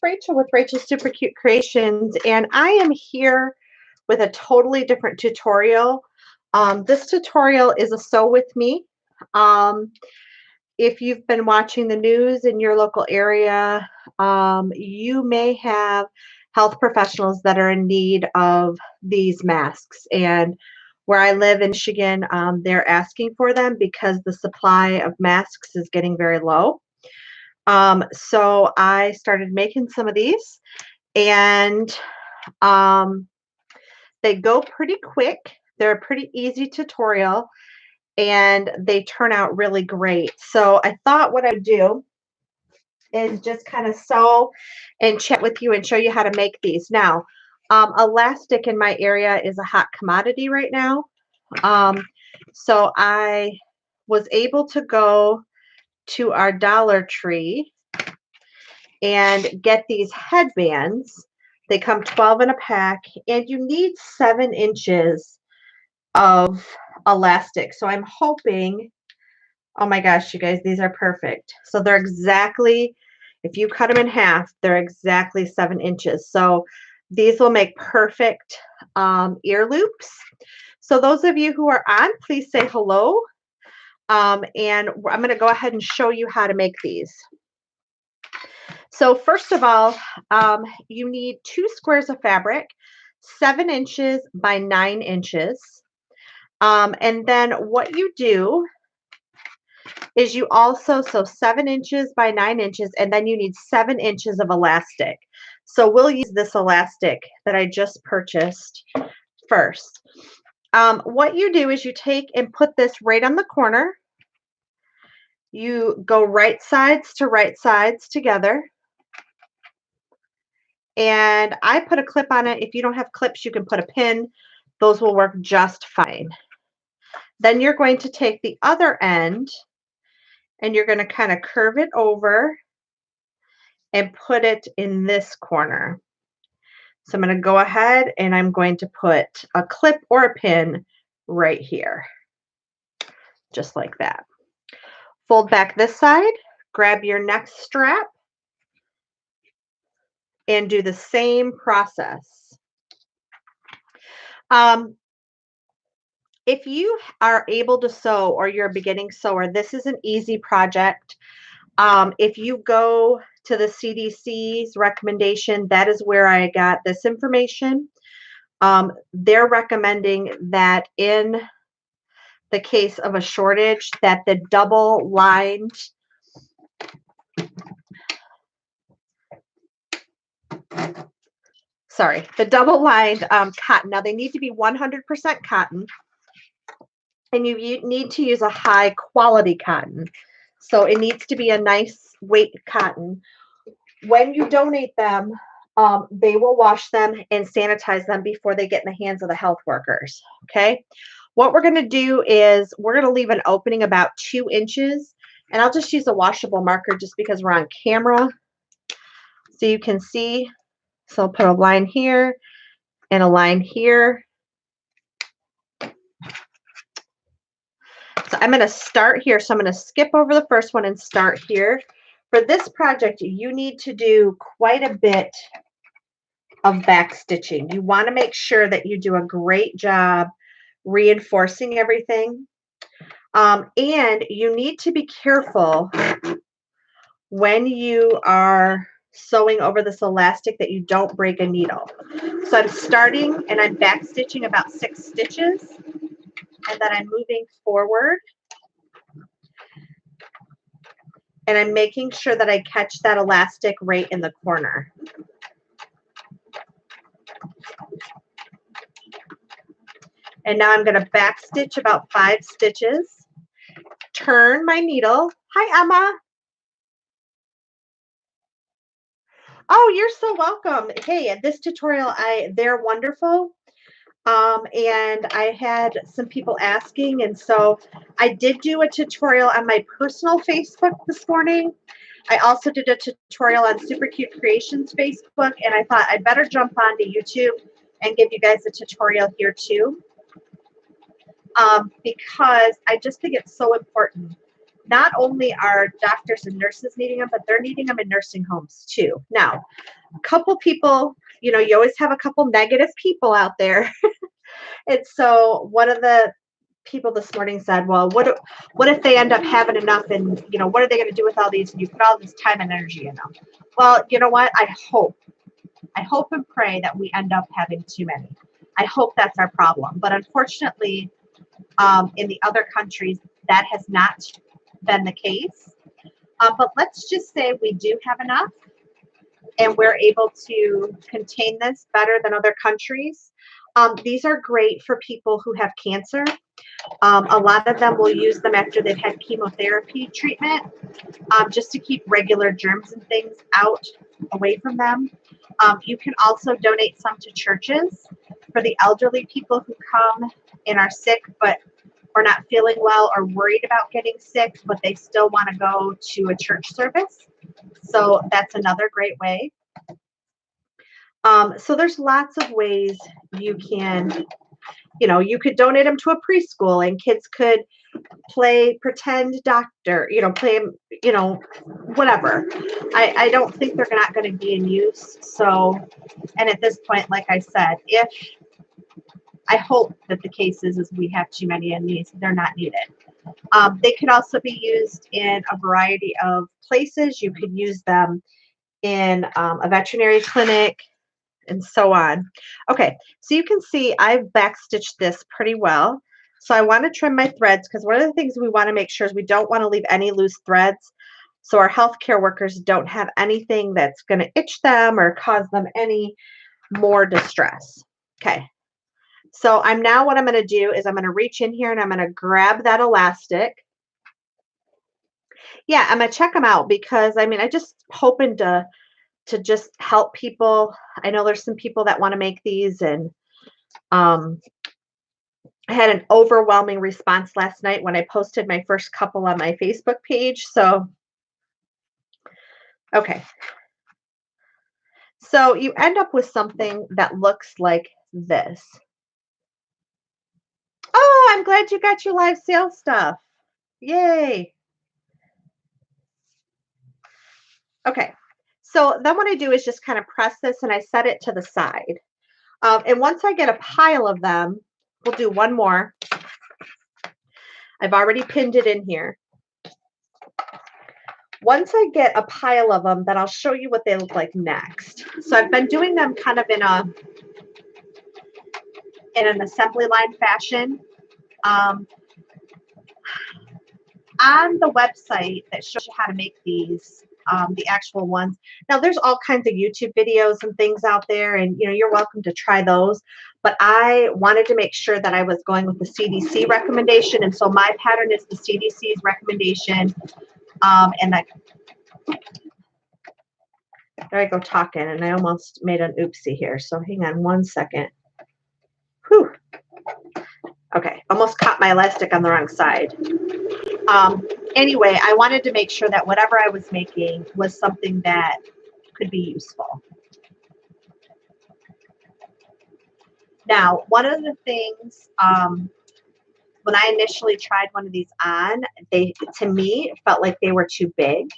Rachel with Rachel's Super Cute Creations, and I am here with a totally different tutorial. This tutorial is a sew with me. Um, if you've been watching the news in your local area, you may have health professionals that are in need of these masks. And where I live in Michigan, they're asking for them because the supply of masks is getting very low. So I started making some of these, and they go pretty quick. They're a pretty easy tutorial, and they turn out really great. So I thought what I'd do is just kind of sew and chat with you and show you how to make these. Now, elastic in my area is a hot commodity right now. So I was able to go to our Dollar Tree and get these headbands. They come 12 in a pack, and you need 7 inches of elastic. So I'm hoping, oh my gosh, you guys, these are perfect. So they're exactly, if you cut them in half, they're exactly 7 inches. So these will make perfect ear loops. So those of you who are on, please say hello. And I'm going to go ahead and show you how to make these. So first of all, you need 2 squares of fabric, 7 inches by 9 inches. And then what you do is you also sew 7 inches by 9 inches, and then you need 7 inches of elastic. So we'll use this elastic that I just purchased first. What you do is you take and put this right on the corner. You go right sides together. And I put a clip on it. If you don't have clips, you can put a pin. Those will work just fine. Then you're going to take the other end and you're going to kind of curve it over and put it in this corner. So I'm going to go ahead and I'm going to put a clip or a pin right here, just like that. Fold back this side, grab your next strap, and do the same process. If you are able to sew or you're a beginning sewer, this is an easy project. If you go to the CDC's recommendation, that is where I got this information. They're recommending that in the case of a shortage, that the double-lined cotton. Now they need to be 100% cotton, and you need to use a high quality cotton. So it needs to be a nice weight cotton. When you donate them, they will wash them and sanitize them before they get in the hands of the health workers. Okay. What we're going to do is we're going to leave an opening about 2 inches, and I'll just use a washable marker just because we're on camera so you can see. So I'll put a line here and a line here. So I'm going to start here. So I'm going to skip over the first one and start here. For this project, you need to do quite a bit of back stitching. You want to make sure that you do a great job reinforcing everything. And you need to be careful when you are sewing over this elastic that you don't break a needle. So I'm starting and I'm back stitching about 6 stitches, and then I'm moving forward. And I'm making sure that I catch that elastic right in the corner. And now I'm going to back stitch about 5 stitches, turn my needle. Hi, Emma. Oh, you're so welcome. Hey, this tutorial, they're wonderful. And I had some people asking, and so I did do a tutorial on my personal Facebook this morning. I also did a tutorial on Super Cute Creations Facebook, and I thought I'd better jump onto YouTube and give you guys a tutorial here too, because I just think it's so important not only are doctors and nurses needing them, but they're needing them in nursing homes too. Now, a couple people, you know, you always have a couple negative people out there. And so one of the people this morning said, well, what if they end up having enough, and you know, what are they going to do with all these, and you put all this time and energy in them? Well, you know what? I hope and pray that we end up having too many. I hope that's our problem. But unfortunately, in the other countries, that has not been the case. But let's just say we do have enough and we're able to contain this better than other countries. These are great for people who have cancer. A lot of them will use them after they've had chemotherapy treatment, just to keep regular germs and things out away from them. You can also donate some to churches for the elderly people who come and are sick but are not feeling well or worried about getting sick, but they still want to go to a church service. So that's another great way. So there's lots of ways you can, you know, you could donate them to a preschool and kids could play pretend doctor, you know, play, you know, whatever. I don't think they're not going to be in use. So, and at this point, like I said, if I hope that the case is we have too many in these, they're not needed. They could also be used in a variety of places. You could use them in a veterinary clinic and so on. Okay, so you can see I've backstitched this pretty well. So I want to trim my threads because one of the things we want to make sure is we don't want to leave any loose threads so our healthcare workers don't have anything that's going to itch them or cause them any more distress. Okay, so what I'm going to do is I'm going to reach in here and I'm going to grab that elastic. Yeah, I'm going to check them out because I just hoping to just help people. I know there's some people that want to make these, and I had an overwhelming response last night when I posted my first couple on my Facebook page. So, okay. So you end up with something that looks like this. Oh, I'm glad you got your live sale stuff. Yay. Okay. So then what I do is just kind of press this and I set it to the side. And once I get a pile of them, we'll do one more. I've already pinned it in here. Once I get a pile of them, then I'll show you what they look like next. So I've been doing them kind of in an assembly line fashion. On the website that shows you how to make these, the actual ones. Now there's all kinds of YouTube videos and things out there, and you know, you're welcome to try those. But I wanted to make sure that I was going with the CDC recommendation, and so my pattern is the CDC's recommendation. And there I go talking, and I almost made an oopsie here. So hang on one second. Whew. Okay, almost caught my elastic on the wrong side. Anyway, I wanted to make sure that whatever I was making was something that could be useful. Now, one of the things, when I initially tried one of these on, to me, felt like they were too big.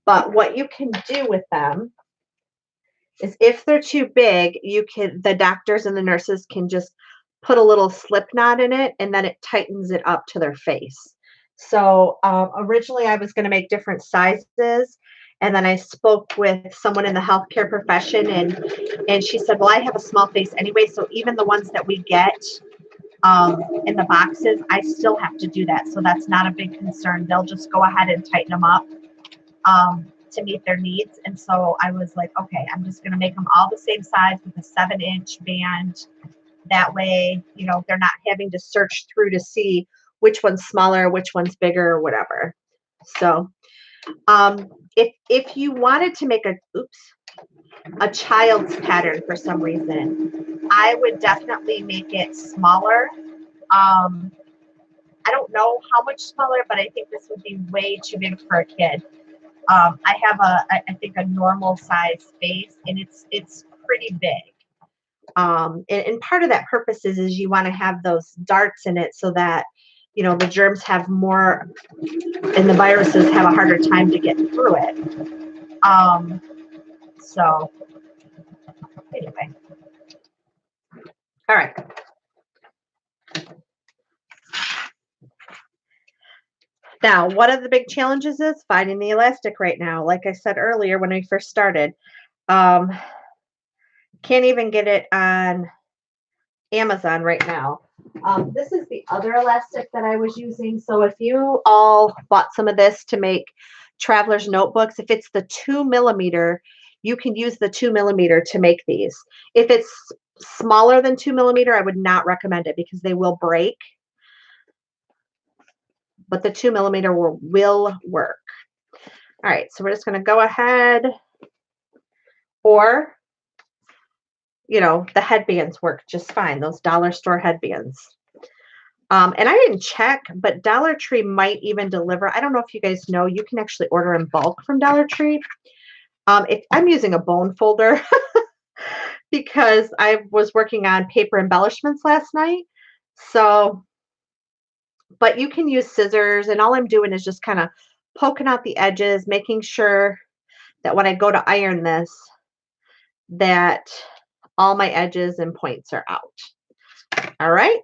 But what you can do with them is if they're too big, the doctors and the nurses can just put a little slip knot in it, and then it tightens it up to their face. So originally I was going to make different sizes, and then I spoke with someone in the healthcare profession, and she said, well, I have a small face anyway, so even the ones that we get in the boxes, I still have to do that. So that's not a big concern. They'll just go ahead and tighten them up to meet their needs. And so I was like, okay, I'm just going to make them all the same size with a 7-inch band. That way, you know, they're not having to search through to see which one's smaller, which one's bigger, or whatever. So if you wanted to make a child's pattern for some reason, I would definitely make it smaller. I don't know how much smaller, but I think this would be way too big for a kid. I have I think a normal size face, and it's pretty big. And part of that purpose is you want to have those darts in it so that you know, the germs have more and the viruses have a harder time to get through it. So anyway, all right. Now, one of the big challenges is finding the elastic right now. Like I said earlier when we first started, can't even get it on Amazon right now. This is the other elastic that I was using. So if you all bought some of this to make traveler's notebooks, if it's the 2 millimeter, you can use the 2 millimeter to make these. If it's smaller than 2 millimeter, I would not recommend it because they will break. But the 2 millimeter will work. All right, so we're just going to go ahead, or, you know, the headbands work just fine, those dollar store headbands. And I didn't check, but Dollar Tree might even deliver. I don't know if you guys know, you can actually order in bulk from Dollar Tree. If I'm using a bone folder because I was working on paper embellishments last night. So, but you can use scissors, and all I'm doing is just kind of poking out the edges, making sure that when I go to iron this, that all my edges and points are out. All right,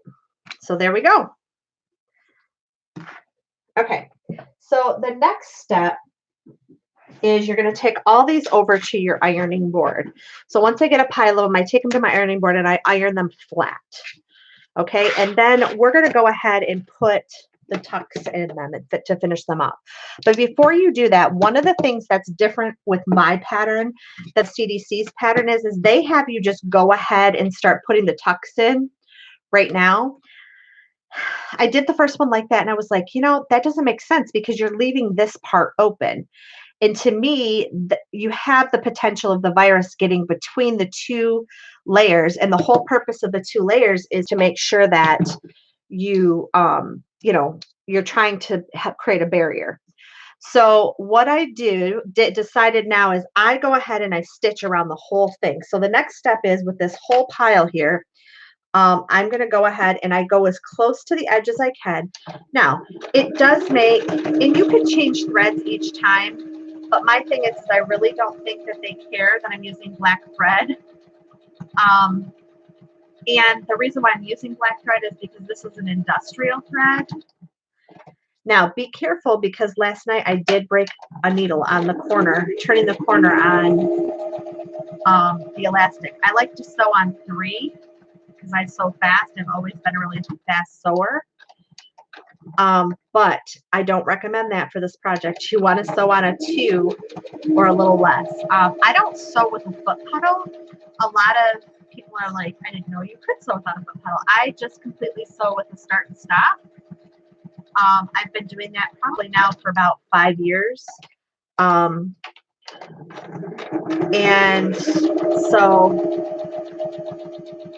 so there we go. Okay, so the next step is you're going to take all these over to your ironing board. So once I get a pile of them, I take them to my ironing board and I iron them flat. Okay, and then we're going to go ahead and put the tucks in them to finish them up. But before you do that, one of the things that's different with my pattern that CDC's pattern is they have you just go ahead and start putting the tucks in right now. I did the first one like that and I was like, you know, that doesn't make sense because you're leaving this part open. And to me, you have the potential of the virus getting between the two layers. And the whole purpose of the two layers is to make sure that you, you know, you're trying to create a barrier. So what I decided now is I go ahead and I stitch around the whole thing. So the next step is with this whole pile here, I'm going to go ahead and I go as close to the edge as I can. Now, it does make, and you can change threads each time. But my thing is I really don't think that they care that I'm using black thread. And the reason why I'm using black thread is because this is an industrial thread. Now, be careful because last night I did break a needle on the corner, turning the corner on the elastic. I like to sew on 3 because I sew fast. I've always been a really fast sewer. But I don't recommend that for this project. You want to sew on a 2 or a little less. I don't sew with a foot pedal. A lot of people are like, I didn't know you could sew without a foot pedal. I just completely sew with a start and stop. I've been doing that probably now for about 5 years. And so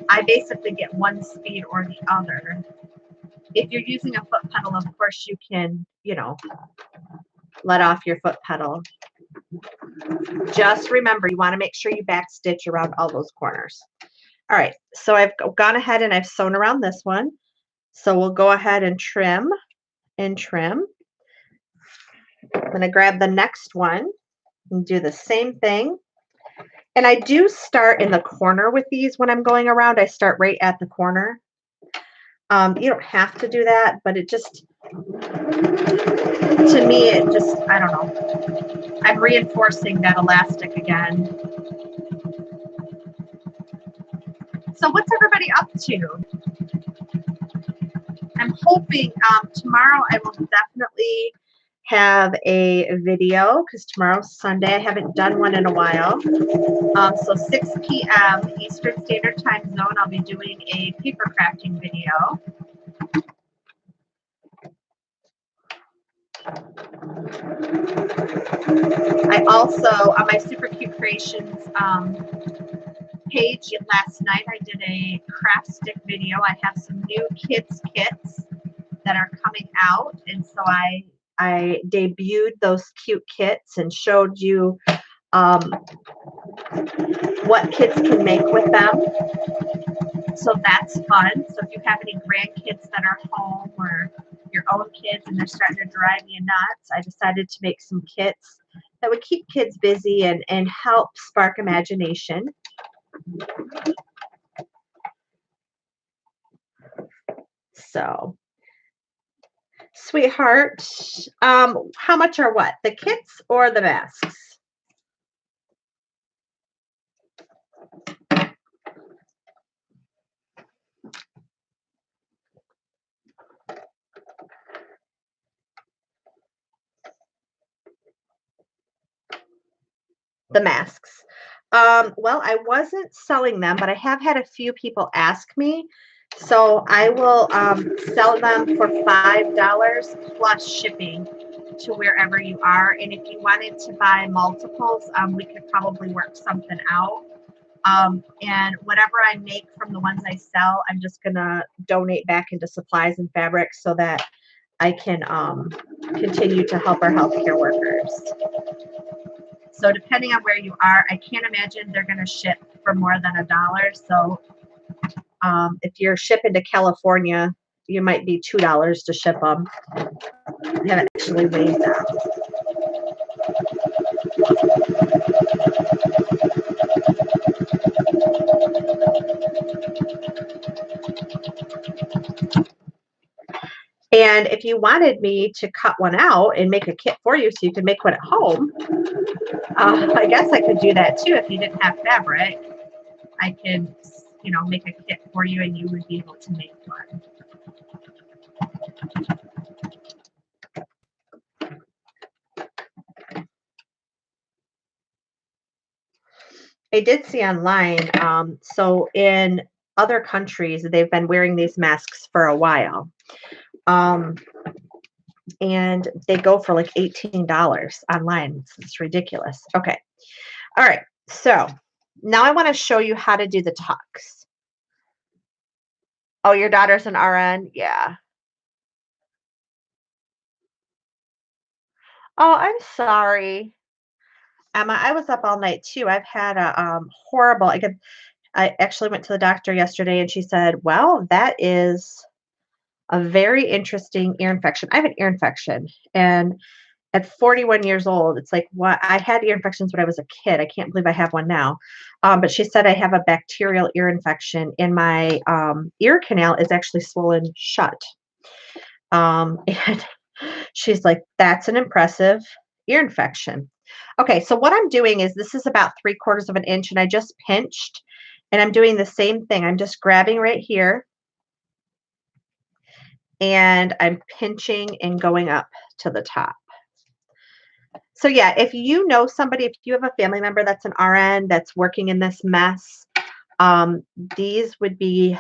I basically get one speed or the other. If you're using a foot pedal, of course you can, you know, let off your foot pedal. Just remember, you want to make sure you back stitch around all those corners. All right, so I've gone ahead and I've sewn around this one. So we'll go ahead and trim and trim. I'm going to grab the next one and do the same thing. And I do start in the corner with these when I'm going around. I start right at the corner. You don't have to do that, but it just, to me, it just, I don't know. I'm reinforcing that elastic again. So what's everybody up to? I'm hoping tomorrow I will definitely have a video because tomorrow's Sunday. I haven't done one in a while. So 6 p.m. Eastern Standard Time Zone, I'll be doing a paper crafting video. I also, on my Super Cute Creations page last night, I did a craft stick video. I have some new kids kits that are coming out, and so I debuted those cute kits and showed you what kids can make with them. So that's fun. So if you have any grandkids that are home or your own kids and they're starting to drive you nuts, I decided to make some kits that would keep kids busy and help spark imagination. So, sweetheart, how much are what? The kits or the masks? The masks. Well, I wasn't selling them, but I have had a few people ask me. So I will sell them for $5 plus shipping to wherever you are. And if you wanted to buy multiples, we could probably work something out. And whatever I make from the ones I sell, I'm just going to donate back into supplies and fabrics so that I can continue to help our healthcare workers. So depending on where you are, I can't imagine they're going to ship for more than $1. So if you're shipping to California, you might be $2 to ship them. I haven't actually weighed that. And if you wanted me to cut one out and make a kit for you so you could make one at home, I guess I could do that too. If you didn't have fabric, I could, make a kit for you and you would be able to make one. I did see online, so in other countries, they've been wearing these masks for a while. And they go for like $18 online. It's ridiculous. Okay. All right. So now I want to show you how to do the tucks. Oh, your daughter's an RN? Yeah. Oh, I'm sorry, Emma. I was up all night too. I've had a horrible. I actually went to the doctor yesterday, and she said, "Well, that is a very interesting ear infection." I have an ear infection, and at 41 years old, it's like, what? I had ear infections when I was a kid. I can't believe I have one now. But she said I have a bacterial ear infection, and my ear canal is actually swollen shut. And she's like, that's an impressive ear infection. Okay, so what I'm doing is this is about 3/4 of an inch, and I just pinched, and I'm doing the same thing. I'm just grabbing right here, and I'm pinching and going up to the top. So yeah, if you know somebody, if you have a family member that's an RN that's working in this mess, these would be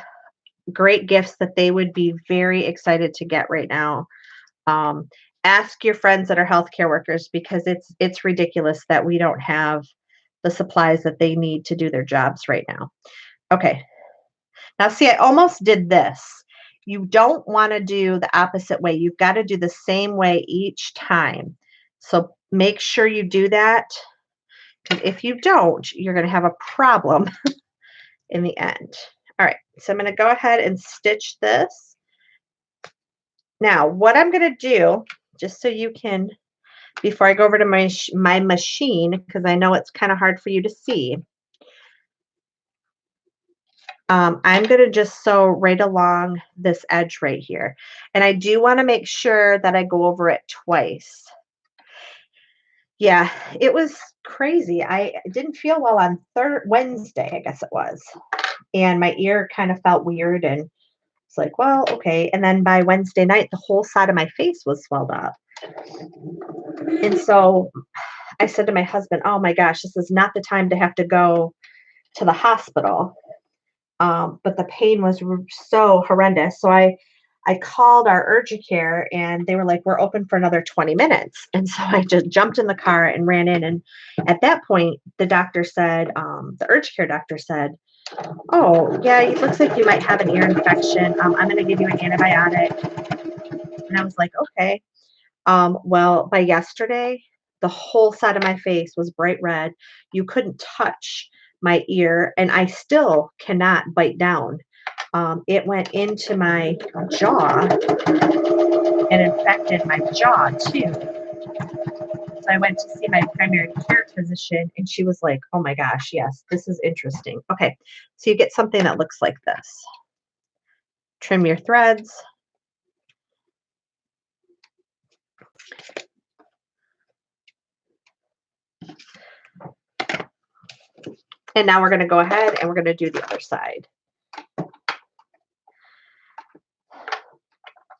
great gifts that they would be very excited to get right now. Ask your friends that are healthcare workers because it's ridiculous that we don't have the supplies that they need to do their jobs right now. Okay. Now see, I almost did this. You don't want to do the opposite way. You've got to do the same way each time. So make sure you do that, because if you don't, you're going to have a problem in the end. All right, so I'm going to go ahead and stitch this. Now, what I'm going to do, just so you can, before I go over to my machine, because I know it's kind of hard for you to see, I'm going to just sew right along this edge right here. And I do want to make sure that I go over it twice. Yeah, it was crazy. I didn't feel well on Wednesday, I guess it was. And my ear kind of felt weird, and it's like, well, okay. And then by Wednesday night, the whole side of my face was swelled up. And so I said to my husband, oh my gosh, this is not the time to have to go to the hospital. But the pain was so horrendous. So I called our urgent care, and they were like, we're open for another 20 minutes. And so I just jumped in the car and ran in. And at that point, the doctor said, the urgent care doctor said, oh, yeah, it looks like you might have an ear infection. I'm going to give you an antibiotic. And I was like, okay. Well, by yesterday, the whole side of my face was bright red. You couldn't touch my ear, and I still cannot bite down. it went into my jaw and infected my jaw too. So I went to see my primary care physician, and she was like, oh my gosh, yes, this is interesting. Okay, so you get something that looks like this. Trim your threads. And now we're going to go ahead and we're going to do the other side.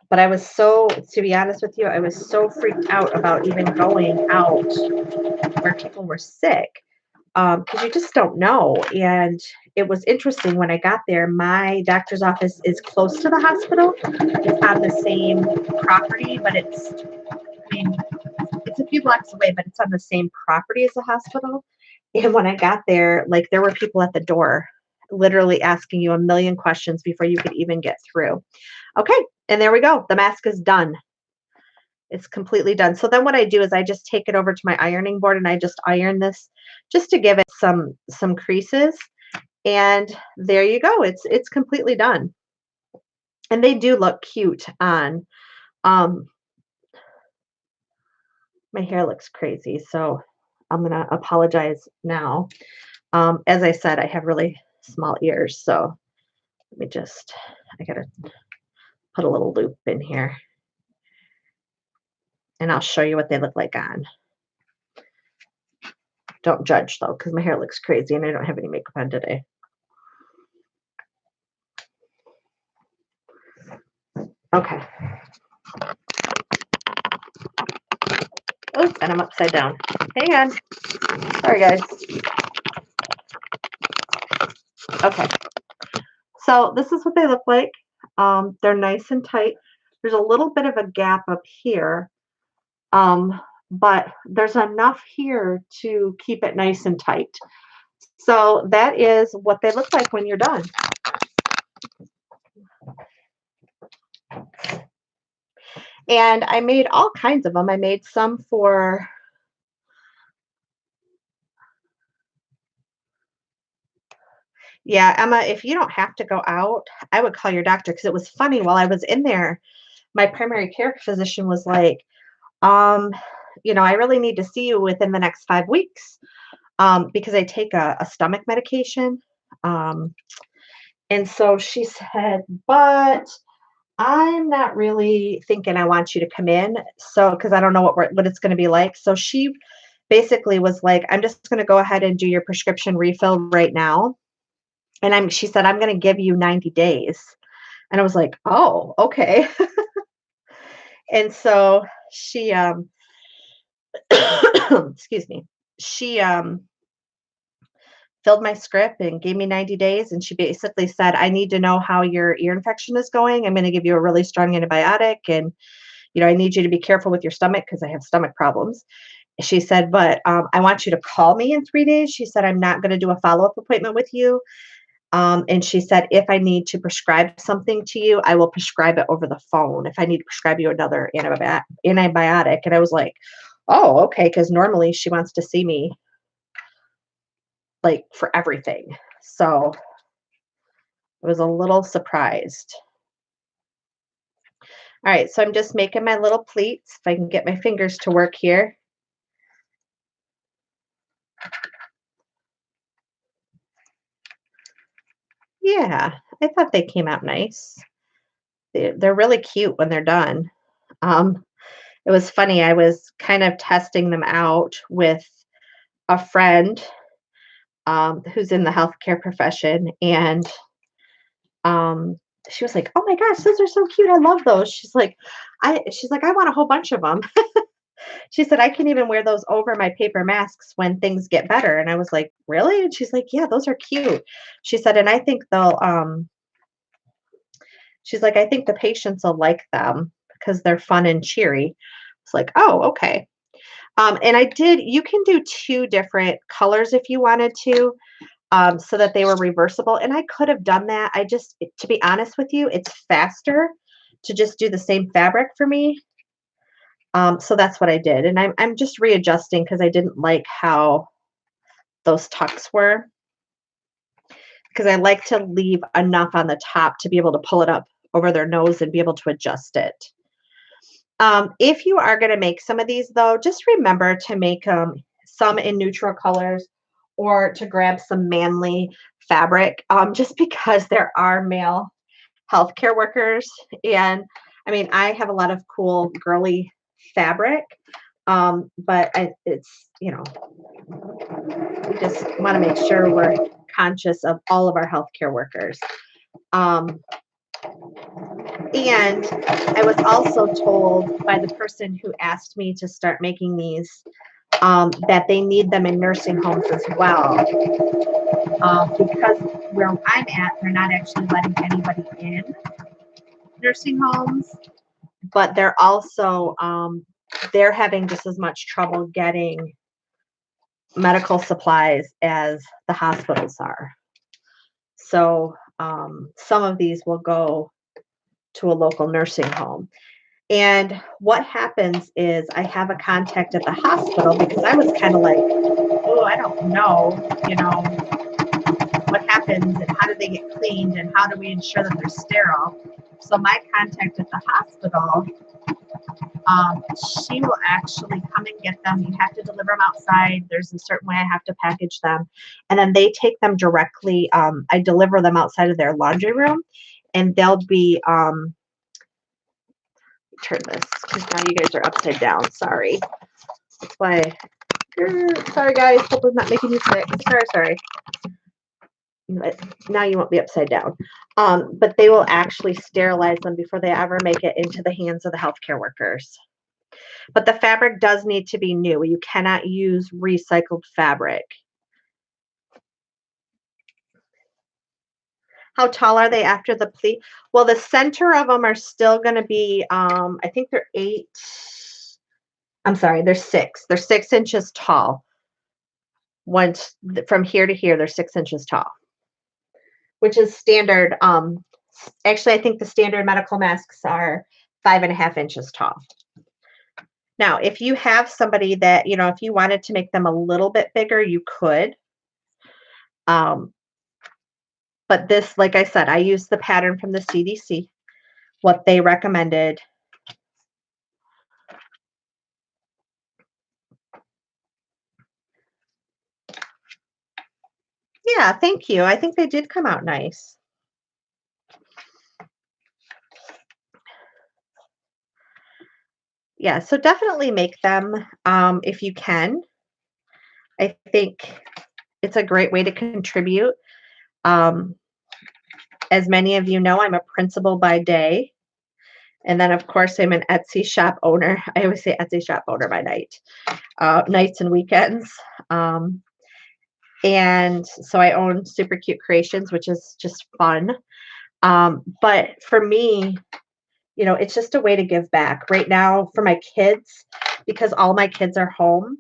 But I was so, to be honest with you, I was so freaked out about even going out where people were sick, because you just don't know. And it was interesting when I got there, my doctor's office is close to the hospital. It's on the same property, but it's a few blocks away, but it's on the same property as the hospital. And when I got there, like there were people at the door literally asking you a million questions before you could even get through. Okay, and there we go. The mask is done. It's completely done. So then what I do is I just take it over to my ironing board and I just iron this just to give it some creases. And there you go. It's completely done. And they do look cute on. My hair looks crazy, so I'm gonna apologize now. As I said, I have really small ears, so let me just, I gotta put a little loop in here. And I'll show you what they look like on. Don't judge though, because my hair looks crazy and I don't have any makeup on today. Okay. Oh, and I'm upside down. Hang on. Sorry, guys. Okay. So this is what they look like. They're nice and tight. There's a little bit of a gap up here, but there's enough here to keep it nice and tight. So that is what they look like when you're done. And I made all kinds of them. I made some for yeah, Emma, if you don't have to go out, I would call your doctor, because it was funny while I was in there, my primary care physician was like, um, I really need to see you within the next 5 weeks, because I take a stomach medication. Um, and so she said, but I'm not really thinking I want you to come in. So, because I don't know what it's going to be like. So she basically was like, I'm just going to go ahead and do your prescription refill right now. And she said, I'm going to give you 90 days. And I was like, oh, okay. And so she, excuse me, she filled my script and gave me 90 days. And she basically said, I need to know how your ear infection is going. I'm going to give you a really strong antibiotic. And, I need you to be careful with your stomach because I have stomach problems. She said, but I want you to call me in 3 days. She said, I'm not going to do a follow-up appointment with you. And she said, if I need to prescribe something to you, I will prescribe it over the phone. If I need to prescribe you another antibiotic. And I was like, oh, okay. Because normally she wants to see me like for everything. So I was a little surprised. All right. So I'm just making my little pleats. If I can get my fingers to work here. Yeah, I thought they came out nice. They're really cute when they're done. It was funny. I was kind of testing them out with a friend who's in the healthcare profession, and she was like, "Oh my gosh, those are so cute! I love those." She's like, "I want a whole bunch of them." She said, "I can even wear those over my paper masks when things get better." And I was like, "Really?" And she's like, "Yeah, those are cute." She said, "And I think she's like, I think the patients will like them because they're fun and cheery." It's like, oh, okay. And you can do two different colors if you wanted to, so that they were reversible. And I could have done that. To be honest with you, it's faster to just do the same fabric for me. So that's what I did. And I'm just readjusting because I didn't like how those tucks were. because I like to leave enough on the top to be able to pull it up over their nose and be able to adjust it. If you are going to make some of these, though, just remember to make some in neutral colors or to grab some manly fabric, just because there are male healthcare workers. And I mean, I have a lot of cool girly fabric, but it's, we just want to make sure we're conscious of all of our healthcare workers. And I was also told by the person who asked me to start making these that they need them in nursing homes as well. Because where I'm at, they're not actually letting anybody in nursing homes, but they're also they're having just as much trouble getting medical supplies as the hospitals are. So some of these will go to a local nursing home. And what happens is I have a contact at the hospital because I was kind of like, oh, I don't know, what happens and how do they get cleaned and how do we ensure that they're sterile. So my contact at the hospital, she will actually come and get them. You have to deliver them outside. There's a certain way I have to package them. And then they take them directly. I deliver them outside of their laundry room, and they'll be, turn this because now you guys are upside down. Sorry. That's why. Sorry, guys. Hope I'm not making you sick. Sorry. But now you won't be upside down. But they will actually sterilize them before they ever make it into the hands of the healthcare workers. But the fabric does need to be new. You cannot use recycled fabric. How tall are they after the pleat? Well, the center of them are still going to be, I think they're 8. I'm sorry, they're 6. They're 6 inches tall. Once from here to here, they're 6 inches tall, which is standard. Actually, I think the standard medical masks are 5.5 inches tall. Now, if you have somebody that, if you wanted to make them a little bit bigger, you could. But this, like I said, I used the pattern from the CDC, what they recommended. Yeah, thank you. I think they did come out nice. Yeah, so definitely make them if you can. I think it's a great way to contribute. As many of you know, I'm a principal by day. And then, of course, I'm an Etsy shop owner. I always say Etsy shop owner by night, nights and weekends. And so I own Super Cute Creations, which is just fun. But for me, it's just a way to give back. Right now, for my kids, because all my kids are home,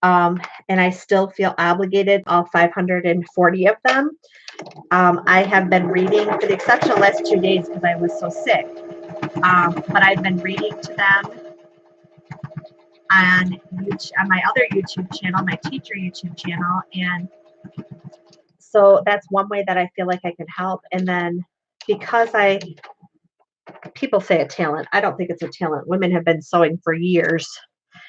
and I still feel obligated, all 540 of them. I have been reading, for the exception of the last 2 days because I was so sick. But I've been reading to them on my other YouTube channel, my teacher YouTube channel. And so that's one way that I feel like I can help. And then because people say a talent, I don't think it's a talent. Women have been sewing for years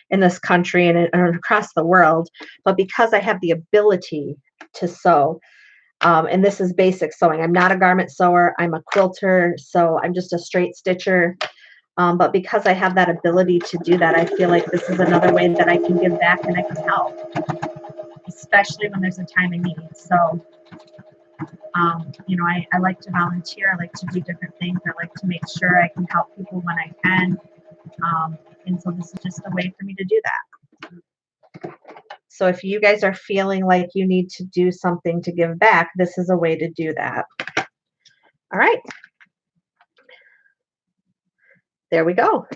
in this country and across the world. But because I have the ability to sew, and this is basic sewing. I'm not a garment sewer. I'm a quilter. So I'm just a straight stitcher. But because I have that ability to do that, I feel like this is another way that I can give back and I can help, especially when there's a time of need. So, I like to volunteer. I like to do different things. I like to make sure I can help people when I can. And so this is just a way for me to do that. So if you guys are feeling like you need to do something to give back, this is a way to do that. All right. There we go.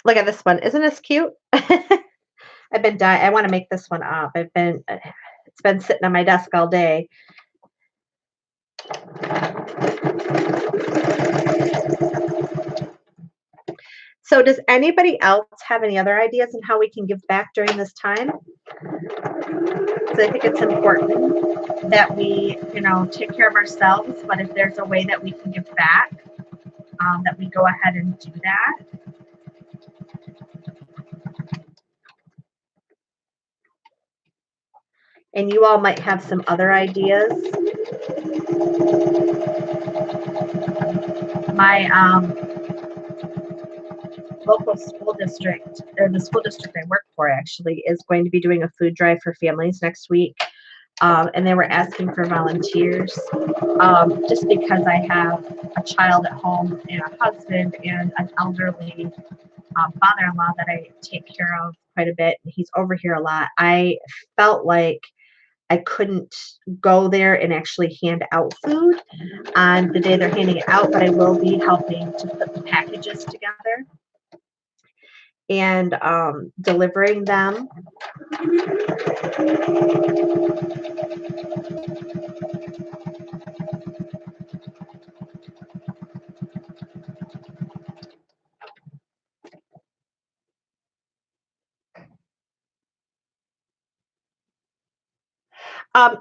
Look at this one. Isn't this cute? I've been dying. I want to make this one up. It's been sitting on my desk all day. So So does anybody else have any other ideas on how we can give back during this time? So I think it's important that we, take care of ourselves, but if there's a way that we can give back, that we go ahead and do that. And you all might have some other ideas. My local school district, or the school district I work for actually, is going to be doing a food drive for families next week. And they were asking for volunteers, just because I have a child at home and a husband and an elderly father-in-law that I take care of quite a bit. And he's over here a lot. I felt like I couldn't go there and actually hand out food on the day they're handing it out, but I will be helping to put the packages together and delivering them.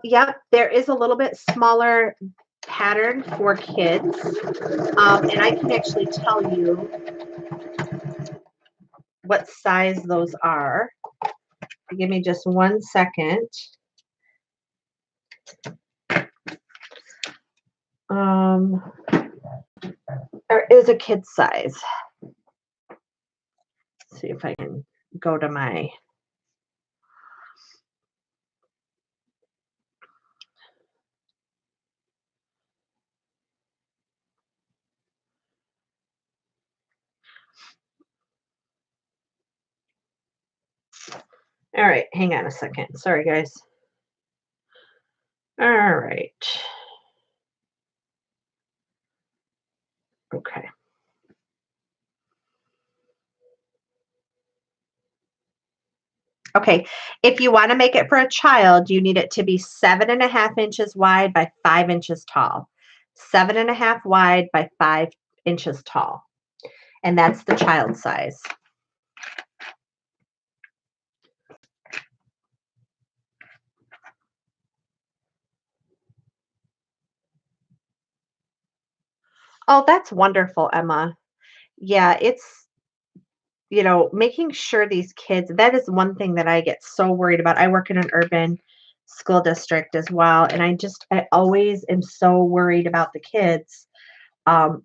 Yep, there is a little bit smaller pattern for kids, and I can actually tell you what size those are. Give me just 1 second. There is a kid size. Let's see if I can go to my. All right, hang on a second. Sorry, guys. All right. Okay. Okay, if you want to make it for a child, you need it to be 7.5 inches wide by 5 inches tall. 7.5 wide by 5 inches tall. And that's the child size. Oh, that's wonderful, Emma. Yeah, it's, making sure these kids, that is one thing that I get so worried about. I work in an urban school district as well, and I always am so worried about the kids.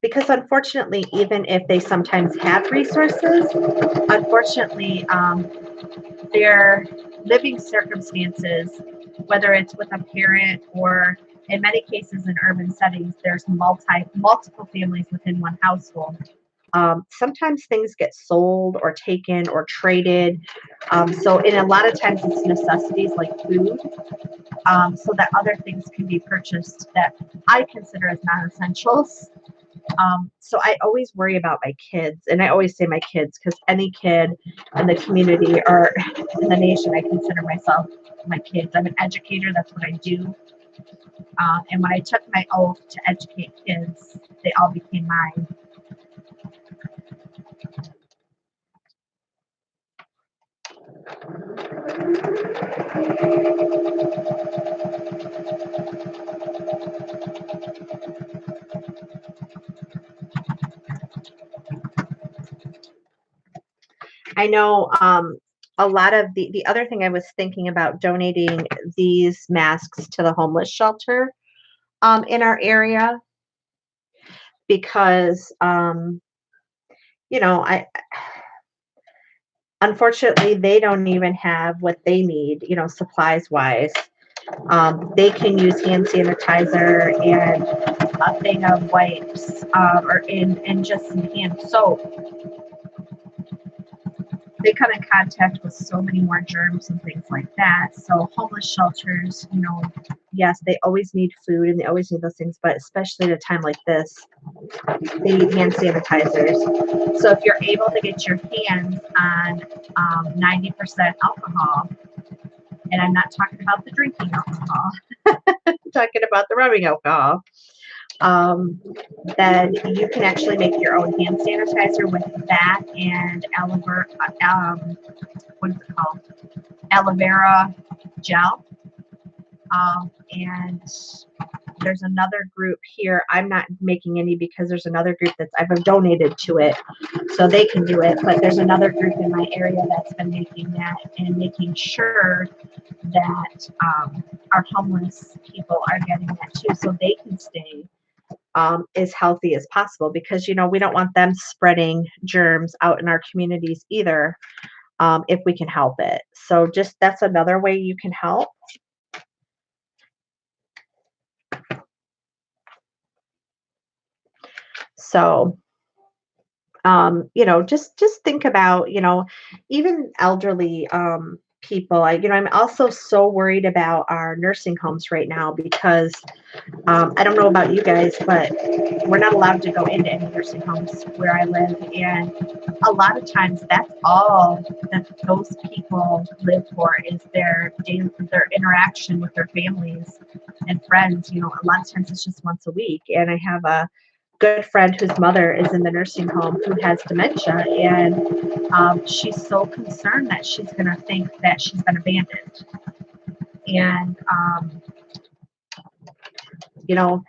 Because unfortunately, even if they sometimes have resources, unfortunately, their living circumstances, whether it's with a parent or in many cases in urban settings, there's multiple families within one household. Sometimes things get sold or taken or traded. So in a lot of times it's necessities like food, so that other things can be purchased that I consider as non-essentials. So I always worry about my kids, and I always say my kids because any kid in the community or in the nation, I consider myself my kids. I'm an educator, that's what I do. And when I took my oath to educate kids, they all became mine. I know a lot of the other thing I was thinking about donating these masks to the homeless shelter in our area because I unfortunately they don't even have what they need, supplies wise. They can use hand sanitizer and a thing of wipes, and just some hand soap. They come in contact with so many more germs and things like that. So homeless shelters, yes, they always need food and they always need those things, but especially at a time like this, they need hand sanitizers. So if you're able to get your hands on 90% alcohol, and I'm not talking about the drinking alcohol, I'm talking about the rubbing alcohol. um, then you can actually make your own hand sanitizer with that and what is it called? Aloe vera gel. And there's another group here. I'm not making any because there's another group that's I've donated to it, so they can do it. But there's another group in my area that's been making that and making sure that our homeless people are getting that too, so they can stay as healthy as possible. Because we don't want them spreading germs out in our communities either, if we can help it. So just that's another way you can help. So just think about, even elderly people. I'm also so worried about our nursing homes right now because I don't know about you guys, but we're not allowed to go into any nursing homes where I live. And a lot of times that's all that those people live for is their interaction with their families and friends. A lot of times it's just once a week. And I have a good friend whose mother is in the nursing home who has dementia, and she's so concerned that she's going to think that she's been abandoned. And you know,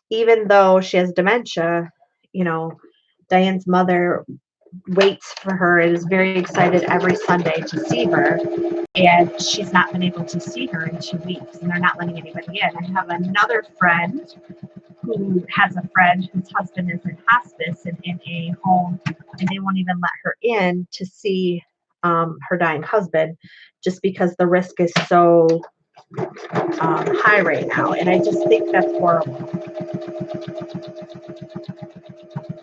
even though she has dementia, you know, Diane's mother waits for her and is very excited every Sunday to see her. And she's not been able to see her in 2 weeks, and they're not letting anybody in. I have another friend who has a friend whose husband is in hospice and in a home, and they won't even let her in to see her dying husband just because the risk is so high right now. And I just think that's horrible.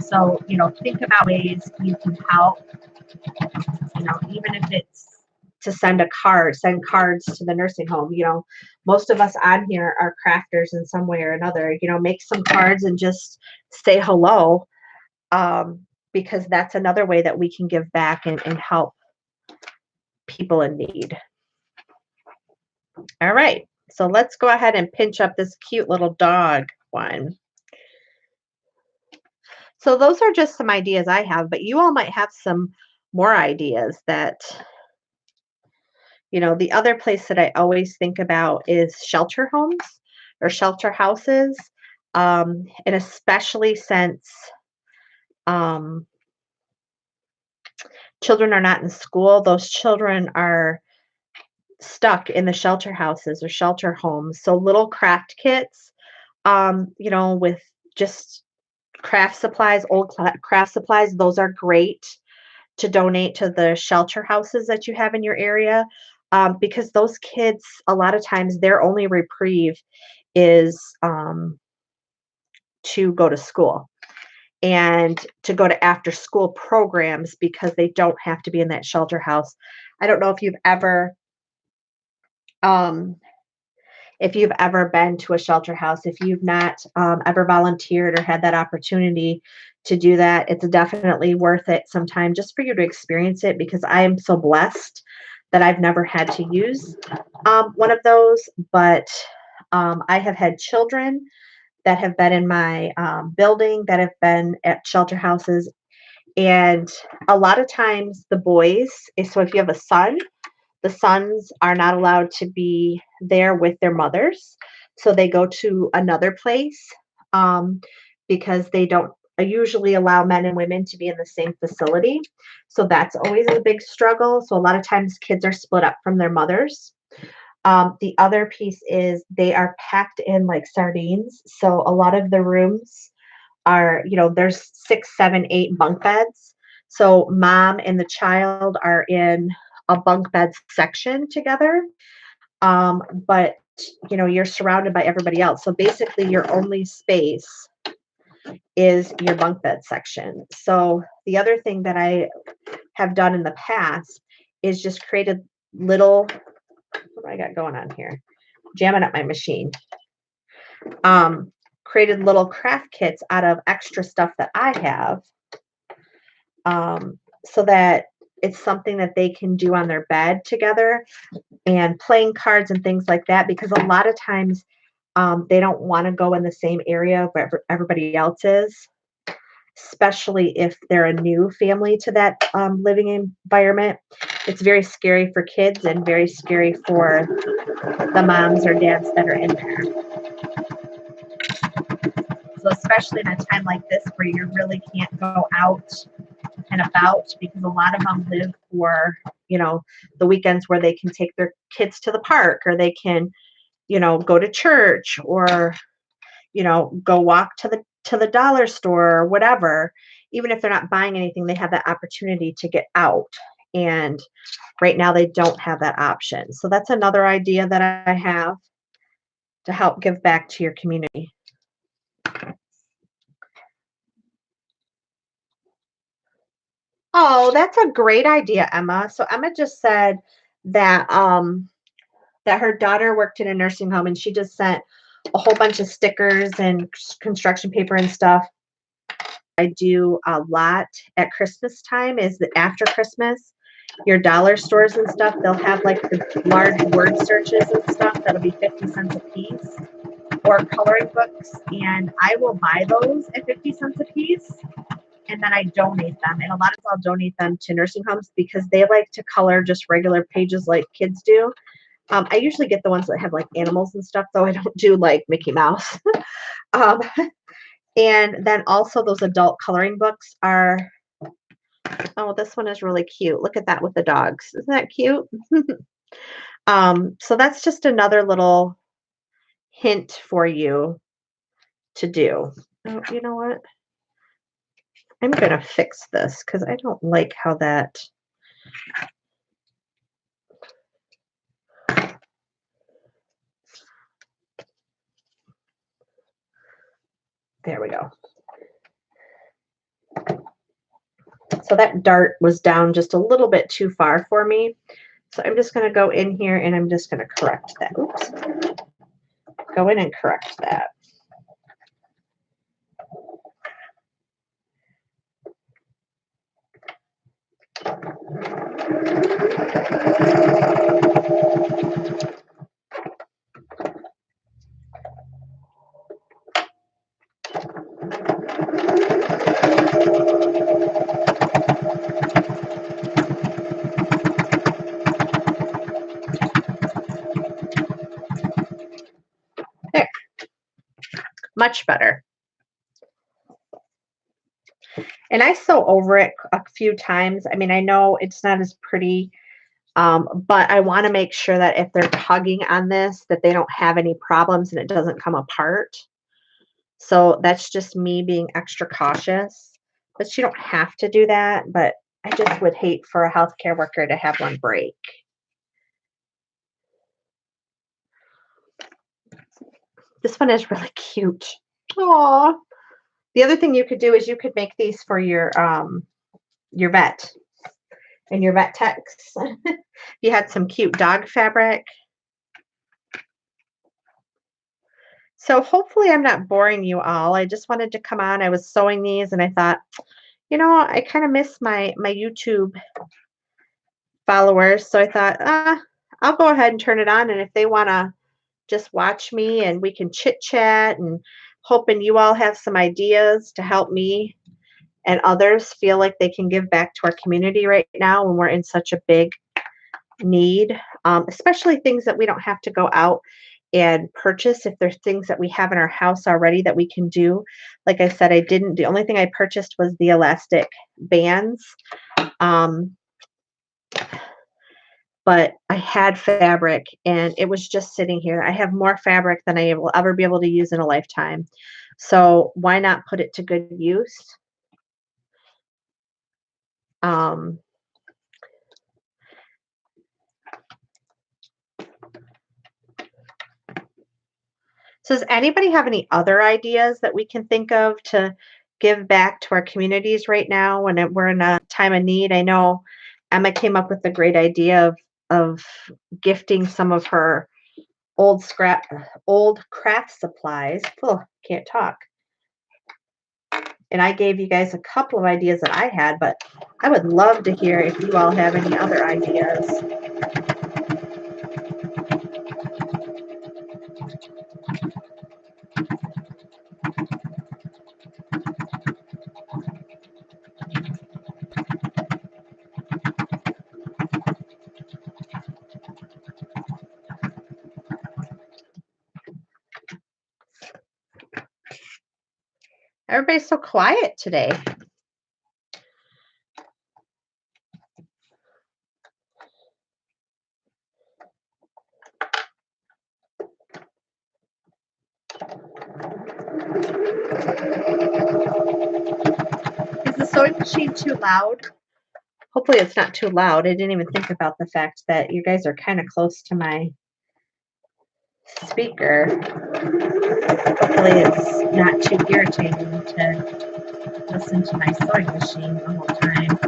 So, think about ways you can help, even if it's to send cards to the nursing home. Most of us on here are crafters in some way or another. Make some cards and just say hello, because that's another way that we can give back and help people in need. All right, so let's go ahead and pinch up this cute little dog one. So those are just some ideas I have, but you all might have some more ideas that, the other place that I always think about is shelter homes or shelter houses. And especially since um, children are not in school, those children are stuck in the shelter houses or shelter homes. So little craft kits, with just craft supplies, craft supplies, those are great to donate to the shelter houses that you have in your area, because those kids, a lot of times, their only reprieve is to go to school and to go to after school programs because they don't have to be in that shelter house. I don't know um, if you've ever been to a shelter house, if you've not ever volunteered or had that opportunity to do that, it's definitely worth it sometime just for you to experience it, because I am so blessed that I've never had to use one of those. But I have had children that have been in my building that have been at shelter houses. And a lot of times the boys, so if you have a son, the sons are not allowed to be there with their mothers. So they go to another place, um, because they don't usually allow men and women to be in the same facility. So that's always a big struggle. So a lot of times kids are split up from their mothers. The other piece is they are packed in like sardines. So a lot of the rooms are, there's 6, 7, 8 bunk beds. So mom and the child are in a bunk bed section together. But you're surrounded by everybody else. So basically your only space is your bunk bed section. So the other thing that I have done in the past is just created little, what do I got going on here? Jamming up my machine. Created little craft kits out of extra stuff that I have, so that it's something that they can do on their bed together, and playing cards and things like that. Because a lot of times They don't want to go in the same area where everybody else is, especially if they're a new family to that living environment. It's very scary for kids and very scary for the moms or dads that are in there. So especially in a time like this where you really can't go out and about, because a lot of them live for, the weekends where they can take their kids to the park, or they can, go to church, or, go walk to the dollar store or whatever. Even if they're not buying anything, they have that opportunity to get out. And right now they don't have that option. So that's another idea that I have to help give back to your community. Oh, that's a great idea, Emma. So Emma just said that that her daughter worked in a nursing home, and she just sent a whole bunch of stickers and construction paper and stuff. I do a lot at Christmas time is that after Christmas, your dollar stores and stuff, they'll have like the large word searches and stuff that'll be 50 cents a piece, or coloring books, and I will buy those at 50 cents a piece, and then I donate them. And a lot of times I'll donate them to nursing homes because they like to color just regular pages like kids do. I usually get the ones that have like animals and stuff, though I don't do like Mickey Mouse. um, and then also those adult coloring books are, oh, this one is really cute. Look at that with the dogs. Isn't that cute? So that's just another little hint for you to do. Oh, you know what? I'm going to fix this because I don't like how that. There we go. So that dart was down just a little bit too far for me. So I'm just going to go in here and I'm just going to correct that. Oops. Go in and correct that. There. Much better. And I sew over it a few times. I mean, I know it's not as pretty, but I want to make sure that if they're tugging on this, that they don't have any problems and it doesn't come apart. So that's just me being extra cautious. But you don't have to do that. But I just would hate for a healthcare worker to have one break. This one is really cute. Aww. The other thing you could do is you could make these for your vet and your vet techs. You had some cute dog fabric. So hopefully I'm not boring you all. I just wanted to come on. I was sewing these and I thought, I kind of miss my YouTube followers. So I thought, I'll go ahead and turn it on. And if they want to just watch me and we can chit chat, and hoping you all have some ideas to help me and others feel like they can give back to our community right now when we're in such a big need, especially things that we don't have to go out and purchase. If there's things that we have in our house already that we can do. Like I said, the only thing I purchased was the elastic bands. But I had fabric and it was just sitting here. I have more fabric than I will ever be able to use in a lifetime. So why not put it to good use? So does anybody have any other ideas that we can think of to give back to our communities right now when we're in a time of need? I know Emma came up with a great idea of gifting some of her old craft supplies. Oh, can't talk. And I gave you guys a couple of ideas that I had, but I would love to hear if you all have any other ideas. Everybody's so quiet today. Is the sewing machine too loud? Hopefully it's not too loud. I didn't even think about the fact that you guys are kind of close to my speaker. Hopefully it's not too irritating to listen to my sewing machine the whole time.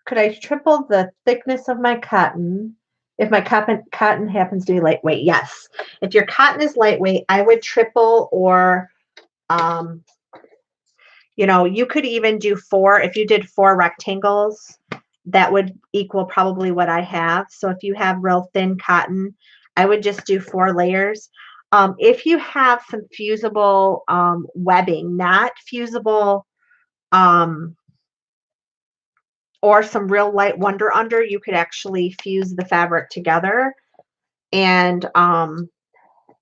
Could I triple the thickness of my cotton if my cotton happens to be lightweight? Yes. If your cotton is lightweight, I would triple, or um, you could even do 4. If you did 4 rectangles, that would equal probably what I have. So if you have real thin cotton, I would just do 4 layers. If you have some fusible webbing, not fusible, or some real light Wonder Under, you could actually fuse the fabric together, and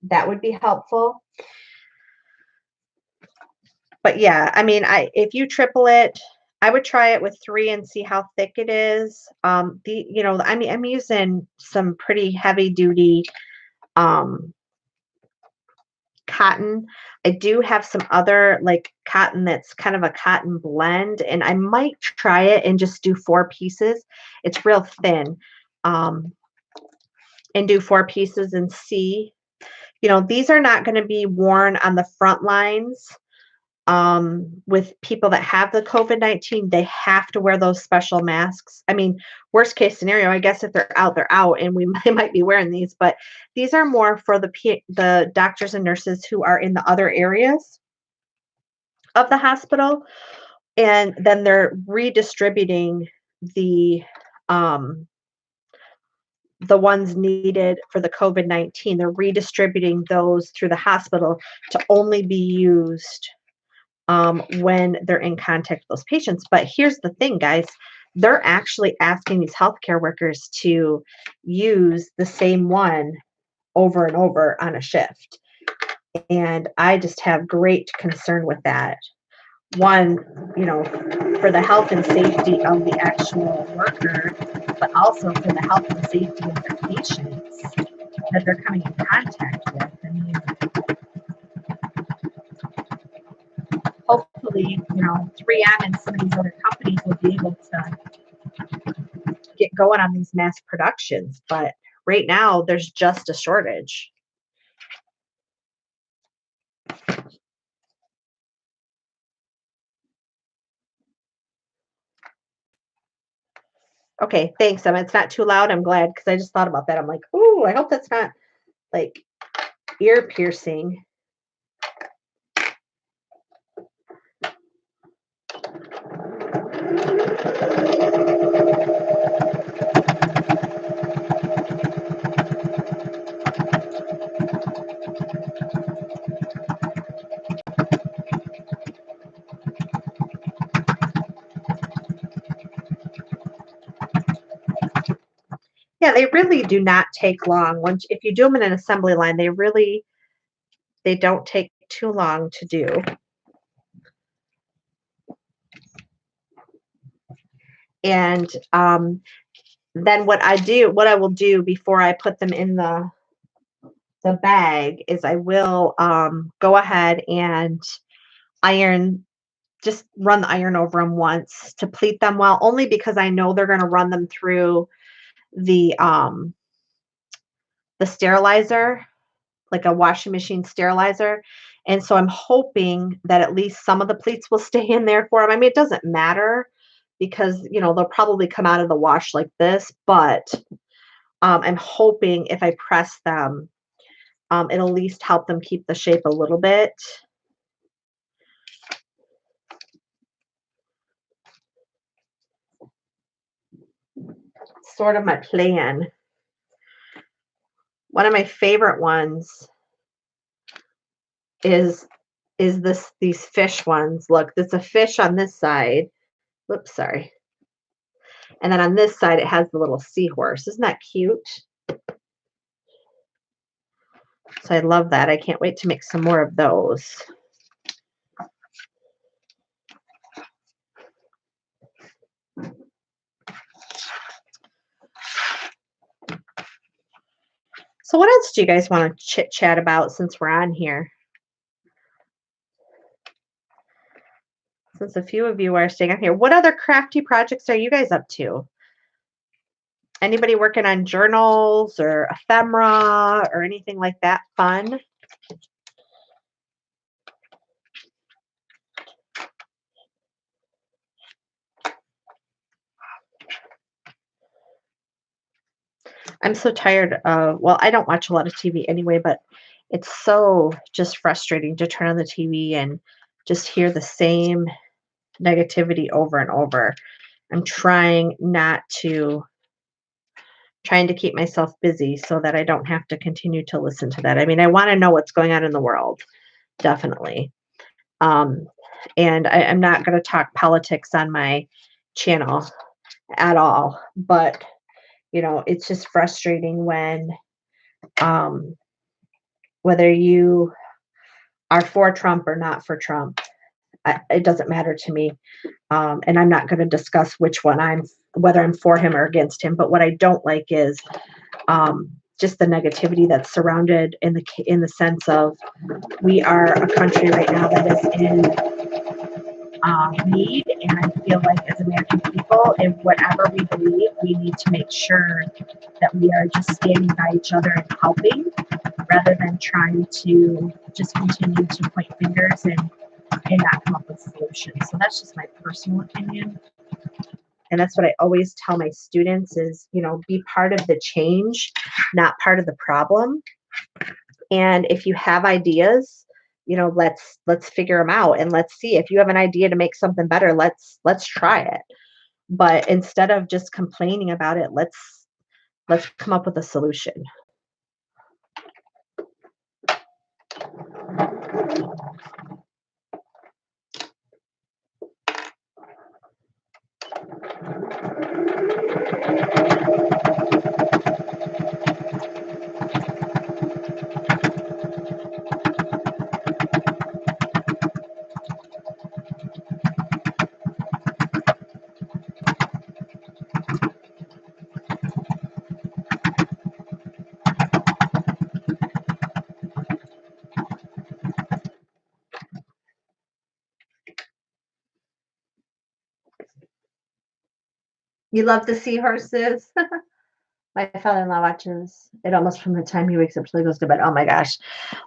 that would be helpful. But yeah, I mean, if you triple it, I would try it with 3 and see how thick it is. I'm using some pretty heavy duty cotton. I do have some other like cotton that's kind of a cotton blend, and I might try it and just do 4 pieces. It's real thin. And do 4 pieces and see. These are not going to be worn on the front lines. With people that have the COVID-19, they have to wear those special masks. I mean, worst case scenario, I guess if they're out, and they might be wearing these, but these are more for the doctors and nurses who are in the other areas of the hospital, and then they're redistributing um, the ones needed for the COVID-19. They're redistributing those through the hospital to only be used when they're in contact with those patients. But here's the thing, guys. They're actually asking these healthcare workers to use the same one over and over on a shift. And I just have great concern with that. One, for the health and safety of the actual worker, but also for the health and safety of the patients that they're coming in contact with. I mean, hopefully, 3M and some of these other companies will be able to get going on these mass productions. But right now, there's just a shortage. Okay, thanks, Emma. It's not too loud. I'm glad, because I just thought about that. I'm like, ooh, I hope that's not like ear piercing. Yeah, they really do not take long. If you do them in an assembly line, they don't take too long to do. And then what I will do before I put them in the bag is I will go ahead and just run the iron over them once to pleat them well, only because I know they're going to run them through the sterilizer, like a washing machine sterilizer. And so I'm hoping that at least some of the pleats will stay in there for them. I mean, it doesn't matter because, they'll probably come out of the wash like this, but I'm hoping if I press them, it'll at least help them keep the shape a little bit. Sort of my plan. One of my favorite ones is is these fish ones. Look, there's a fish on this side. Whoops, sorry. And then on this side, it has the little seahorse. Isn't that cute? So I love that. I can't wait to make some more of those. So what else do you guys want to chit chat about since we're on here? Since a few of you are staying on here, what other crafty projects are you guys up to? Anybody working on journals or ephemera or anything like that fun? I'm so tired of, well, I don't watch a lot of TV anyway, but it's so just frustrating to turn on the TV and just hear the same negativity over and over. I'm trying to keep myself busy so that I don't have to continue to listen to that. I mean, I want to know what's going on in the world, definitely. Um, and I'm not going to talk politics on my channel at all, but it's just frustrating when whether you are for Trump or not for Trump, it doesn't matter to me. And I'm not going to discuss whether I'm for him or against him. But what I don't like is just the negativity that's surrounded in the sense of we are a country right now that is in need, and I feel like as American people, in whatever we believe, we need to make sure that we are just standing by each other and helping, rather than trying to just continue to point fingers and not come up with solutions. So that's just my personal opinion. And that's what I always tell my students is, be part of the change, not part of the problem. And if you have ideas, let's figure them out, and let's see if you have an idea to make something better. Let's try it. But instead of just complaining about it, let's come up with a solution. You love the seahorses? My father-in-law watches it almost from the time he wakes up till he goes to bed. Oh my gosh.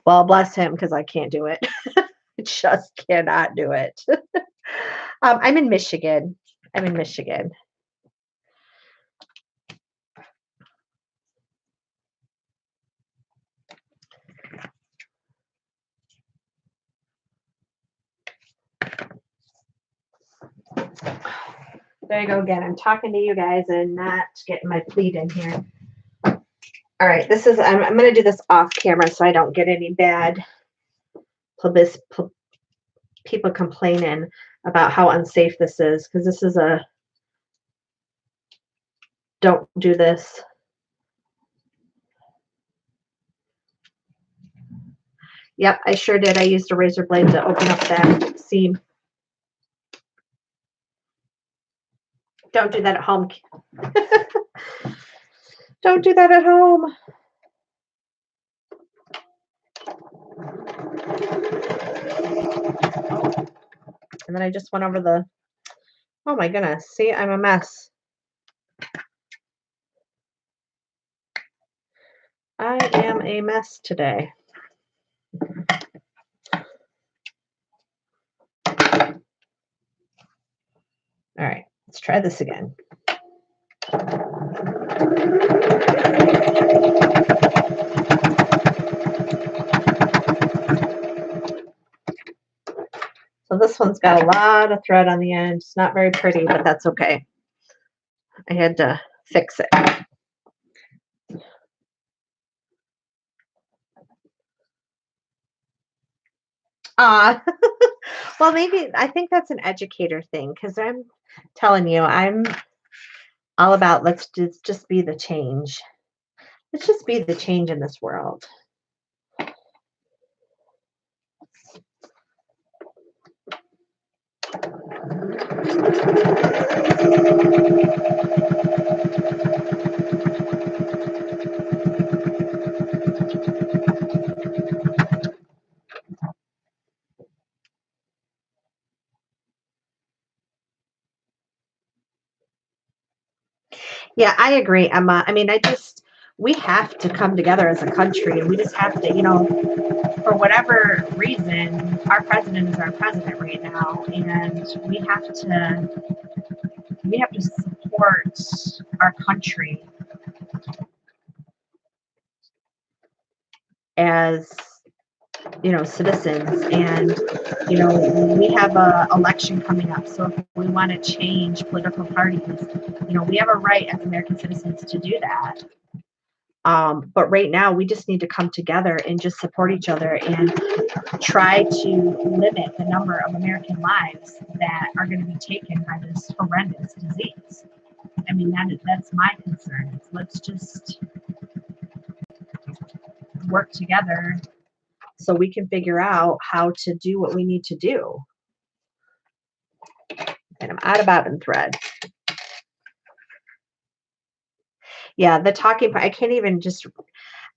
Well, bless him, because I can't do it. I just cannot do it. I'm in Michigan. There you go again. I'm talking to you guys and not getting my pleat in here. All right, I'm going to do this off camera so I don't get any bad people complaining about how unsafe this is, because this is don't do this. Yep, I sure did. I used a razor blade to open up that seam. Don't do that at home. Don't do that at home. And then I just went over oh my goodness. See, I'm a mess. I am a mess today. All right, let's try this again. So this one's got a lot of thread on the end. It's not very pretty, but that's okay. I had to fix it. Uh, well, maybe I think that's an educator thing because I'm telling you, I'm all about let's just be the change. Let's just be the change in this world. Yeah, I agree, Emma. I mean, we have to come together as a country and we just have to, for whatever reason, our president is our president right now, and we have to support our country as citizens, and we have a election coming up, so if we want to change political parties, we have a right as American citizens to do that. But right now we just need to come together and just support each other and try to limit the number of American lives that are going to be taken by this horrendous disease. I mean, that's my concern. Let's just work together so we can figure out how to do what we need to do. And I'm out about in thread. Yeah, the talking part, I can't even just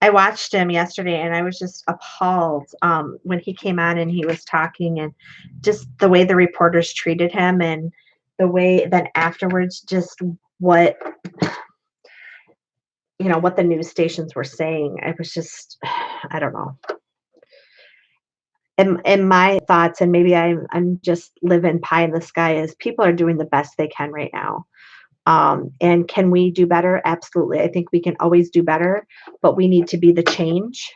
I watched him yesterday and I was just appalled when he came on and he was talking, and just the way the reporters treated him, and the way then afterwards just what what the news stations were saying. I was just I don't know. And my thoughts, and maybe I'm just living pie in the sky, is people are doing the best they can right now. And can we do better? Absolutely. I think we can always do better, but we need to be the change,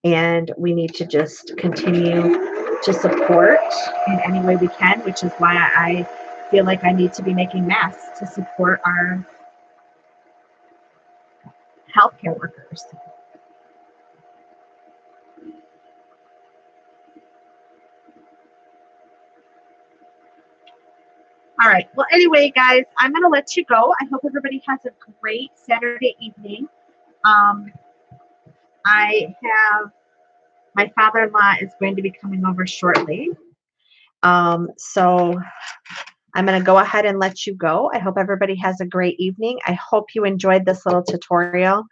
and we need to just continue to support in any way we can, which is why I feel like I need to be making masks to support our healthcare workers. All right. Well, anyway, guys, I'm going to let you go. I hope everybody has a great Saturday evening. Um, I have my father-in-law is going to be coming over shortly. So I'm going to go ahead and let you go. I hope everybody has a great evening. I hope you enjoyed this little tutorial.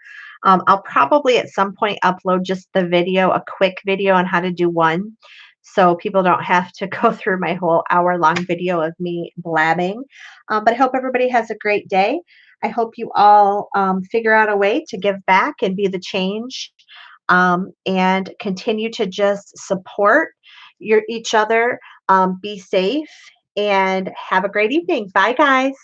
I'll probably at some point upload just the video, a quick video on how to do one, so people don't have to go through my whole hour-long video of me blabbing. But I hope everybody has a great day. I hope you all figure out a way to give back and be the change, and continue to just support each other. Be safe and have a great evening. Bye, guys.